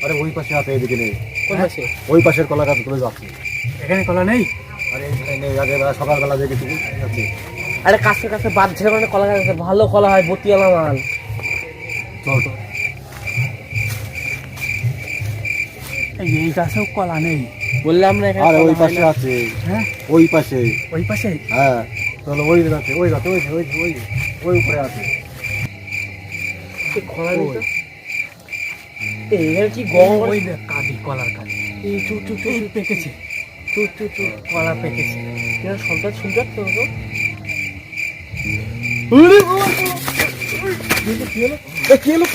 আরে ওই পাশে আছে, এদিকে নেই। কোন পাশে? ওই পাশের কলা গাছ তুলে যাচ্ছি। এখানে কলা নেই? আরে এইখানে নেই, আগে বেলা সকালবেলা দেখেছি যাচ্ছি। আরে কাছে কাছে বাঁধছে মানে কলা গাছ আছে, ভালো কলা হয়, বতিয়ালা মাল। চল তো। এই গাছেও কলা নেই বললাম না? আরে ওই পাশে আছে। হ্যাঁ ওই পাশে। ওই পাশে? হ্যাঁ চলো, ওই গাছে, ওই গাছে, ওই ওই ওই ওই উপরে আছে। কলা নেই তো? এখানে কি গম? ওই দেখ কাঁদি, কলার কাঁদি। এই চু চু চু পেকেছে, চু চু চু কলা পেকেছে। এরা সন্তান শুনতে পাচ্ছ তো? কি হলো?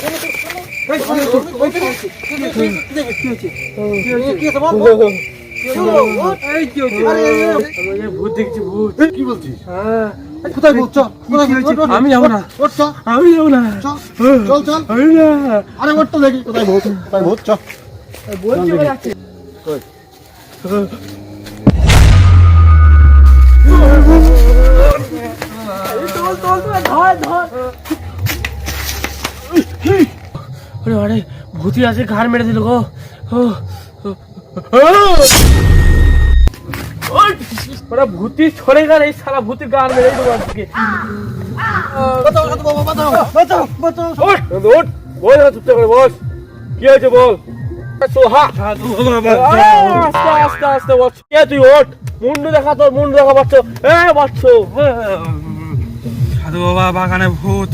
ভূত দেখছি, ভূত। কি বলছিস? হ্যাঁ। কোথায় ভূত? আমি যাবো না, আমি যাবো না, চল চল। আমি না। আরে ওর তো দেখি কোথায় ভূত, কোথায় ভূত, চল। বলছি বেড়াচ্ছে। আরে ভূতি আছে, ঘাড় মেরে দিল গো। ওরা ভূতি ছড়ে গেল, এই সারা ভূতি গান মেরে দেবো আজকে। চুপচাপ করে বস, কি হয়েছে বল। আস্তে আস্তে বস। কে তুই? ওঠ, মুন্ডু দেখা, তোর মুন্ডু দেখা পাচ্ছ? পাচ্ছ? সাধু বাবা, বাগানে ভূত,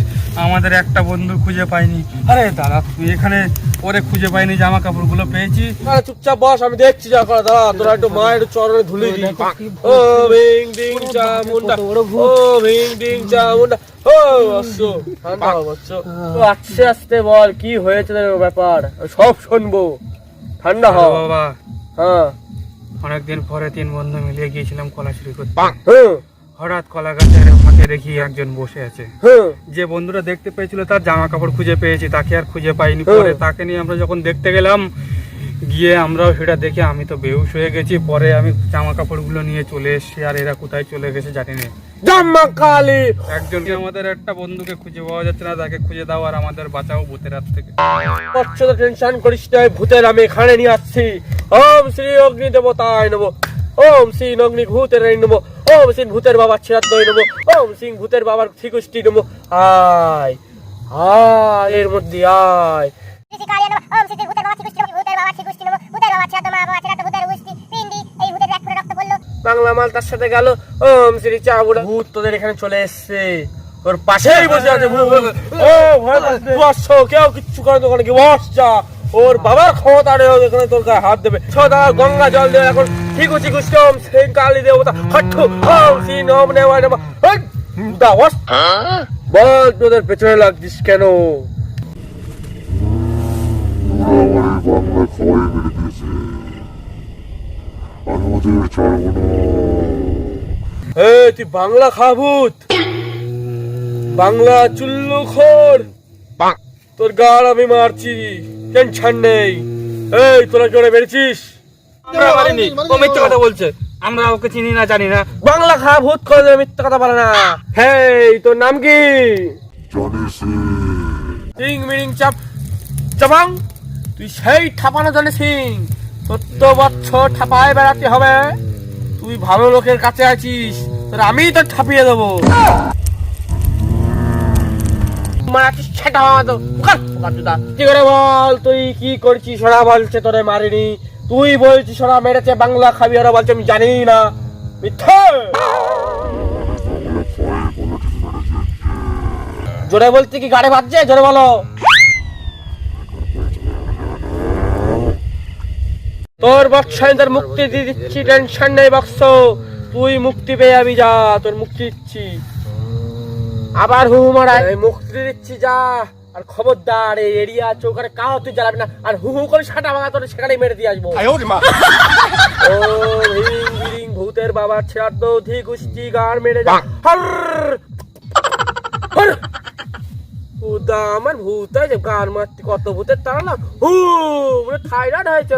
আমাদের একটা বন্ধু খুঁজে পাইনি। আরে দাদা, তুই এখানে ওরে খুঁজে পাইনি, জামা কাপড় গুলো পেয়েছি। আরে চুপচাপ বস, আমি দেখছি যা করা। দাঁড়া, তোরা একটু মায়ের চরণে ধুলে দি। ও ভিং ডিং চামুন্ডা, ও ভিং ডিং চামুন্ডা। ও বসছো, ঠান্ডা হও বসছো। আস্তে আস্তে বল, কি হয়েছে তোর ব্যাপার, সব শুনবো। ঠান্ডা হও বাবা। হ্যাঁ। অনেকদিন পরে 3 বন্ধু মিলিয়ে গিয়েছিলাম কলা চুরি করতে। হ্যাঁ হঠাৎ কলা গাছের ফাঁকে দেখি একজন বসে আছে। হ্যাঁ। যে বন্ধুরা দেখতে পেয়েছিল তার জামা কাপড় খুঁজে পেয়েছি, তাকে আর খুঁজে পাইনি। পরে তাকে নিয়ে আমরা যখন দেখতে গেলাম, গিয়ে আমরাও সেটা দেখে আমি তো বেহুশ হয়ে গেছি। পরে আমি জামা কাপড় গুলো নিয়ে চলে এসেছি, আর এরা কোথায় চলে গেছে জানি না। জামা কালি একজনকে, আমাদের একটা বন্ধুকে খুঁজে পাওয়া যাচ্ছে না, তাকে খুঁজে দাও আর আমাদের বাঁচাও ভূতের হাত থেকে। তো টেনশন করিস না, ভূতের আমি এখানে নিয়ে আসছি। ওম শ্রী অগ্নি দেবতায় নমঃ, ওম শ্রী অগ্নি ভূতের নমঃ, ওম শ্রী ভূতের বাবার শ্রাদ্ধ নমঃ, ওম শ্রী ভূতের বাবার শ্রীকুষ্টি নমঃ। আয় আয়, এর মধ্যে আয়। বাংলা মাল তার সাথে গেল। ওম শ্রী চাবুড়া, ভূত তোদের এখানে চলে এসছে, ওর পাশেই বসে আছে ভূত। ও ভয় পাচ্ছে, বসছো, কেউ কিচ্ছু করে দোকানে কি বস যা। ওর বাবার ক্ষমতা নেই এখানে তোর গায়ে হাত দেবে। দাদা গঙ্গা জল দেবে এখন। ঠিক আছে, কুষ্টি ওম শ্রী কালী দেবতা হট্টু, ওম শ্রী নম নেওয়া নেবা। বল, তোদের পেছনে লাগছিস কেন? তুই বাংলা খাভূত, বাংলা চুল্লু খোর, তোর গাড় আমি মারছি, টেনশন নেই। এই তোরা জোরে বেড়েছিস? ও মিথ্যে কথা বলছে, আমরা ওকে চিনি না, জানি না। বাংলা খাভূত করে মিথ্যে কথা বলে না। হেই, তোর নাম কি? সিং মিরিং চাপ চাপাং, তুই সেই ঠাপানো জানে সিং। 14 বছর ঠাপায় বেড়াতে হবে। তুই ভালো লোকের কাছে আছিস, তোর আমি তো ঠাপিয়ে দেবো। কি করে বল, তুই কি করছিস? ওরা বলছে তোরে মারিনি, তুই বলছিস ওরা মেরেছে। বাংলা খাবি, ওরা বলছে আমি জানি না। মিথ্যে। জোরে বলতে কি গাড়ি বাজছে? জোরে বলো। তোর বৎসের মুক্তি দিয়ে দিচ্ছি, টেনশন নেই বৎস। তুই মুক্তি পেয়ে যাবি, যা, তোর মুক্তি দিচ্ছি। আবার হু মারা, মুক্তি দিচ্ছি, যা। আর খবরদার এই এরিয়া চৌকারে কাউ তুই জ্বালাবি না। আর হু হু করে সাটা ভাঙা তোর সেখানেই মেরে দিয়ে আসবো। ও হিং হিং ভূতের বাবার শ্রাদ্ধ ধি কুষ্টি গান মেরে যা। আমার ভূত আছে গান মারতে, কত ভূতের তারা না। হু থাইরয়েড হয়েছে।